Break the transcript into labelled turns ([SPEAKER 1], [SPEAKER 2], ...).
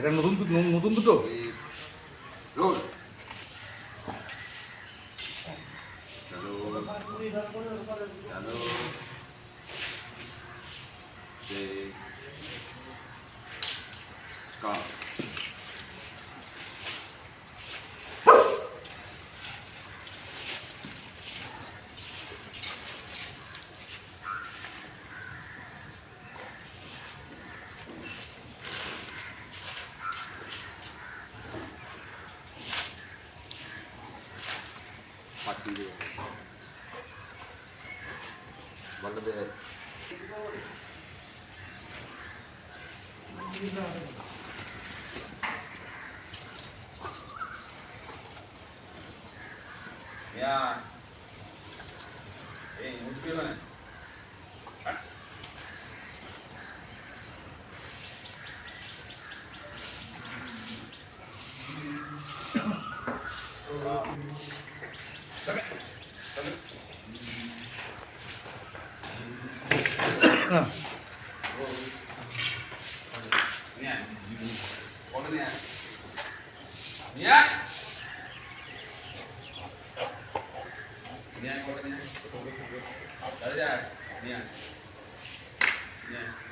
[SPEAKER 1] এটা নতুন নতুন দুটো
[SPEAKER 2] রোল চলো চলো কাপ পাটি দিয়ে বন্ধ দে Yeah. Hey, मुश्किल है. Nia, kau ni Nia. Nia. Nia, kau ni. Ada Nia. Nia.